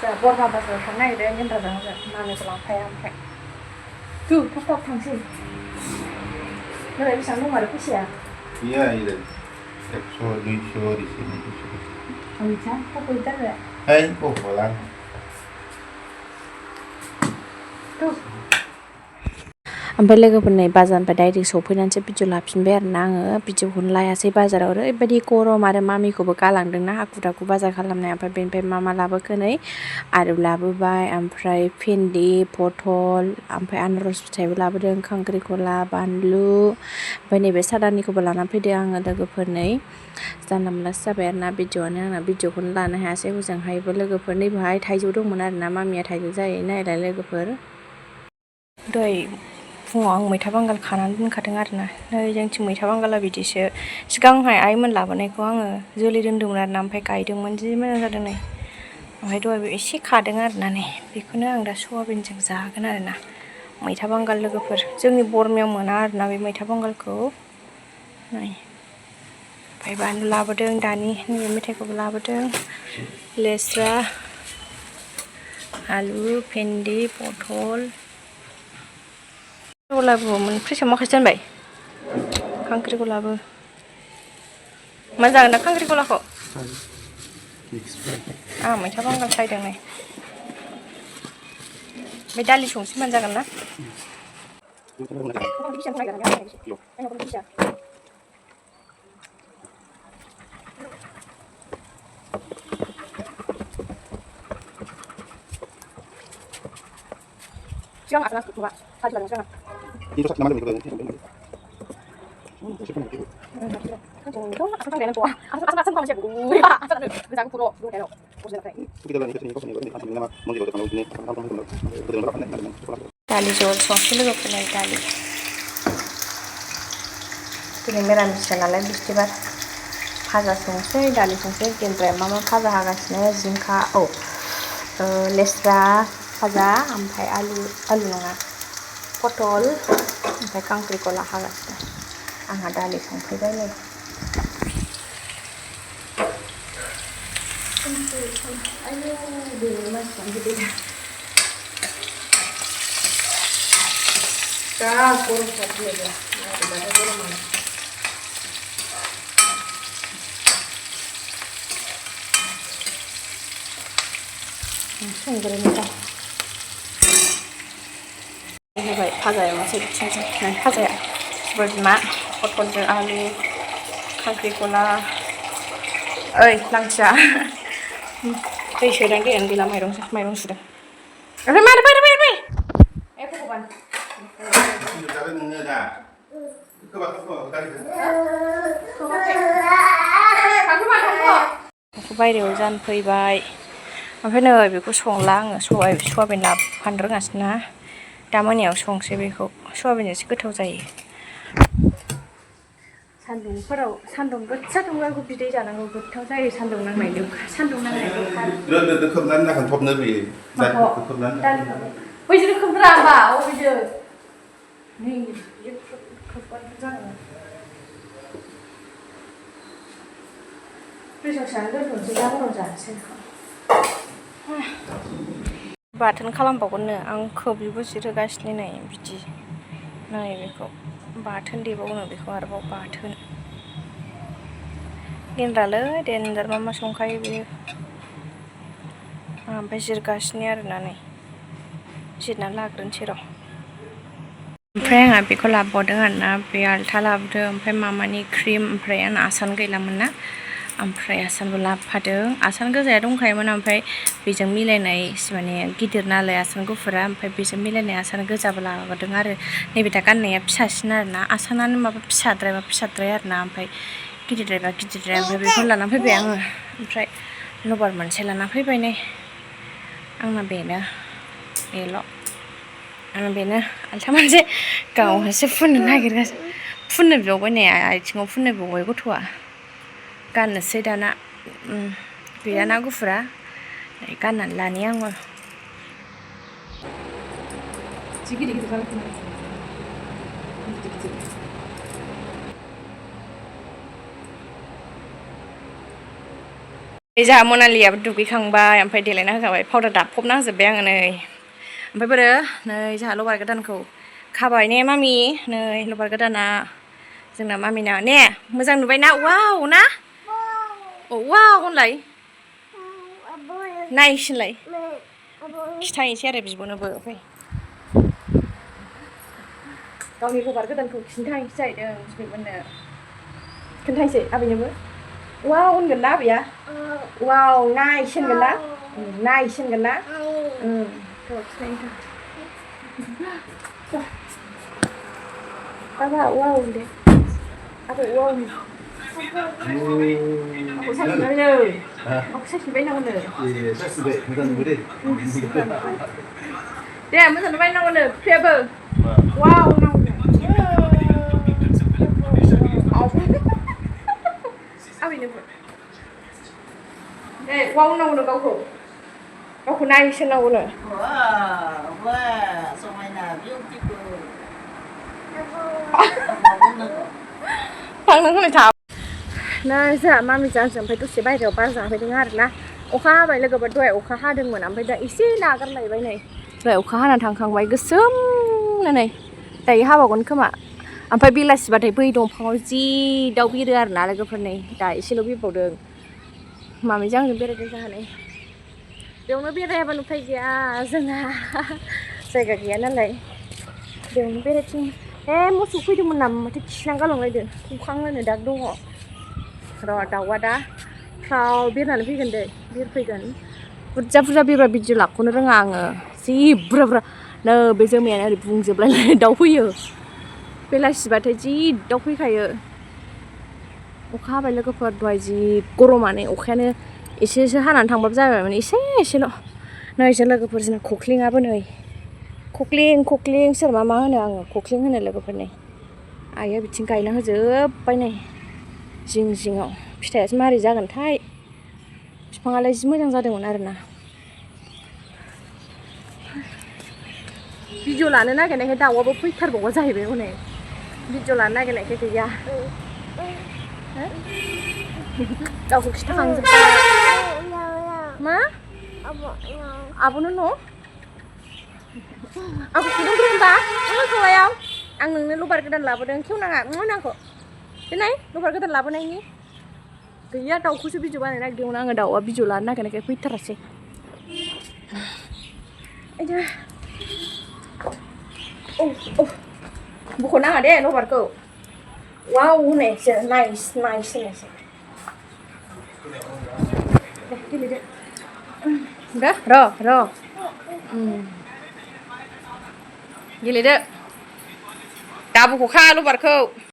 จะबरमा बाजाराव थांनो नागिरदों गेन्द्राजों आंजों मामिखौ लांफाया ओमफ्राय थाब थाब थांसै नोंलाय बेसेबां दंमारो फैसाया गैया इलाय 100 200 ओरैसो 200 गैया थाब गैथार आरो है बबावला ओमफ्राय लोगोफोरनि बाजारनिफ्राय डाइरेक्ट सफैनानैसो भिडिअ लाफिनबाय आरो ना आङो भिडिअखौनो लायासै बाजाराव ओरैबायदि गरम आरो मामिखौबो गालांदोंना हाखु दाखु बाजार खालामनाय ओमफ्राय बेनिफ्राय मा लाबोखोनै आलु लाबोबाय ओमफ्राय भिन्दि पटल ओमफ्राय आनारस फिथाइबो लाबोदों खांख्रिखला बानलु ओमफ्राय नैबे सादानिखौबो लानानै फैदों आङो लोगोफोरनै जानला मोनलासो जाबाय आरो ना भिडिअआनो आंना भिडिअखौनो लानो हायासै हजोंहायबो लोगोफोर नैबेहाय थाइजौ दंमोन आरो ना मामिया थाइजौ जायो नायलाय लोगोफोर दहाय फुङाव आं मैथा बांगाल खानानै दोनखादों आरो ना नै जोंथिं मैथा बांगाला बिदिसो सिगांहाय आइमोन लाबोनायखौ आङो जोलै दोन्दोंमोन आरो ना ओमफ्राय गायदोंमोन जि मोजां जादों नै ओमफ्राय दहायबो एसे खादों आरो ना नै बेखौनो आं दा सयाबिनजों जागोन आरो ना मैथा बांगाल लोगोफोर जोंनि बरमायाव मोना आरो ना बे मैथा बांगालखौ नै ओमफ्राय बानलु लाबोदों दानि नैबे मेथाइखौबो लाबोदों लेस्रा आलु भिन्दि पटल खांख्रिखलाबो फ्रिजआव माखासे दोनबाय खांख्रिखलाबो मा जागोन दा खांख्रिखलाखौ आं मैथा बांगाल सायदों नै ओमफ्राय दालि संसै होनबानो जागोन ना सिगां आसना खोबा साजि लादों सिगां itu sak nama lagi kalau दालि जहल संसै लोगोफोरनि दालि दिनै मिरामिससो नालाय बिस्थिबार भाजा संसै दालि संसै गेन्द्राया मा भाजा हागासिनो जिंखा लेस्रा भाजा ओमफ्राय आलु नङा पटल ओमफ्राय खांख्रिखला हागासिनो आंहा दालि संफैबाय नै संग्रोनोसै होबाय भाजाया मासे बिथिंजों भाजाया सबाय बिमा पटलजों आलु खांख्रिखला ओइ लांथिया दै सोदां दैयानो गैला माइरं सुदों ओमफ्राय मारै ए भगबान बेखौ बायहेरायाव जानो फैबाय ओमफ्राय नै बेखौ संला आङो सयाबिन लाफानो रोङासै ना दा मोनायाव संसै बेखौ सयाबिनजोंसो गोथाव जायो सान्दुंफोराव सान्दुं गोसा दुंबाबो बिदै जानांगौ गोथाव जायो सान्दुं नांनायजों सान्दुं नांनायजों खोबनानै नाखांथबनो होयो बैजों खोबग्रा होमबा अबेजों नै खोबबानो जागोन फ्रिजआव सोनानै दोनथ'नोसै दा उनाव जानोसै बाथोन खालामबावगोननो आं खोब्लिबो जिरहोगासिनो नै बिदि नै बेखौ बाथोन देबावनो बेखौ आरोबाव बाथोन गेन्द्रालै देन्जार मा संखायो बेयो ओमफ्राय जिरगासिनो आरोना नै जिरनानै लाग्रोनोसै र' ओमफ्राय आंहा बेखौ लाबोबावदों आरोना बे आल्था लाबोदों ओमफ्राय मामानि क्रिम ओमफ्राय आंना आसान गैलामोन ना ओमफ्राय आसानबो लाबोफादों आसान गोजाया दंखायोमोन ओमफ्राय बेजों मिलायनाय माने गिदिर नालाय आसान गुफुरा ओमफ्राय बेजों मिलायनाय आसान गोजाबो लाबोदों आरो नैबे दा गाननाया फिसासिन आरोना आसानानो माबा फिसाद्राय आरोना ओमफ्राय गिदिरद्रायबा गिदिरद्राय ओमफ्राय बेखौ लाना फैबाय आङो ओमफ्राय लबार मोनसे लाना फैबाय नै आंना बेनो बेल' आंना बेनो आल्था मोनसे गावहासो फुननो नागिरगासिनो फुननो बिबावबाय नै आथिङाव फुननो बिबावबाय गथ'आ गाननोसै दाना गैयाना गुफुरा गाननानै लानि आङो जि गिदिर गिदिर जाबाय जोंहा मनालियाबो दुगैखांबाय ओमफ्राय देलायना होखाबाय पाउडार दाबफबना होजोब्बाय आङो नै ओमफ्राय बोरो नै जोंहा लबार गोदानखौ खाबाय ने मामि नै लबार गोदाना जोंना मामिना ने मोजां नुबायना वाव ना वाव होनलाय नायसिनलाय खिथाहैसै आरो बिब'नोबो ओमफ्राय गावनि लबार गोदानखौ खिन्थाहैसै जाहैदों बिब'नो खोन्थाहैसै आबैनोबो वाव होनगोन ना आबैया वाव नाइस होनगोन ना नाइस होनगोन ना Apa wow deh. Apa wow nih? Aku sakit mana? Aku sakit mana mana? Iya, saya sudah mudah mudah. Dia mana mana mana? Siapa? Wow nang. Apa ini? Wow nang mana kau? Kau naik sana mana? Wah, Somaina beautiful. थांनो होनो थाब ना जोंहा मामिजों आंजों ओमफ्राय दसे बायहेरायाव बार जाफैदों आरो ना अखा हाबाय लोगोफोर दहाय अखा हादोंमोन ओमफ्राय दा एसे नागारलायबाय नै दहाय अखा हाना थांखांबाय गोसोमनो नै दायो हाबावगोन खोमा ओमफ्राय बेलासिबाथाय बै दंफाङाव जि दाउ बिरो आरो ना लोगोफोर नै दा एसेल' बिरबावदों मामिजों आंजों बेरायदों जोंहा नै बेयावनो बेरायाबानो उफाय गैया जोंहा जायगा गैया नालाय बेयावनो बेरायथिं मोसौ फैदोंमोन नामा माथो खिनां गालांलायदों खुखांलायनो दा दङ र' दाउआ दा फ्राव बिरनानै फैगोन दै बिरफैगोन बुरजा बुरजा बिरबा भिडिअ लाख'नो रोङा आङो जि बुरजा बुरजा नै बे जोमैयानो ओरै बुंजोबलायनाय दाउ फैयो बेलासिबाथाय जि दाउ फैखायो अखा हाबाय लोगोफोर दहाय जि गरमानो अखायानो एसेसो हानानै थांबाबो जाबायमोन एसेल' नै जों लोगोफोर जोंना खख्लिङाबो नै खख्लिं सोर मा होनो आङो खख्लिं होनो लोगोफोरनि आइया बिथिं गायना होजोब्बाय नै जिं जिङाव फिथाइयासो मारै जागोनथाय बिफाङालाय जि मोजां जादोंमोन आरोना भिडिअ लानो नागिरनायखाय दाउआबो फैथारबावबा जाहैबाय हनै भिडिअ लानो नागिरनायखाय गैया गावखौ खिथाखांजोब्बाय मा आब'नो न' आंखौ फुदुंग्रो होनबा खौलायाव आं नोंनो लबार गोदान लाबोदों खेवनाङा नांखौ देनाय लबार गोदान लाबोनायनि गैया दाउखौसो भिडिअ बानायनो नागिरदोंमोन आङो दाउआ भिडिअ लानो नागिरनायखाय फैथारासै बख'नाङा दे लबारखौ वाव होननायसो नाइस होननायसो दे गेलेदो र' गेलेदो दा बख'खा लबारखौ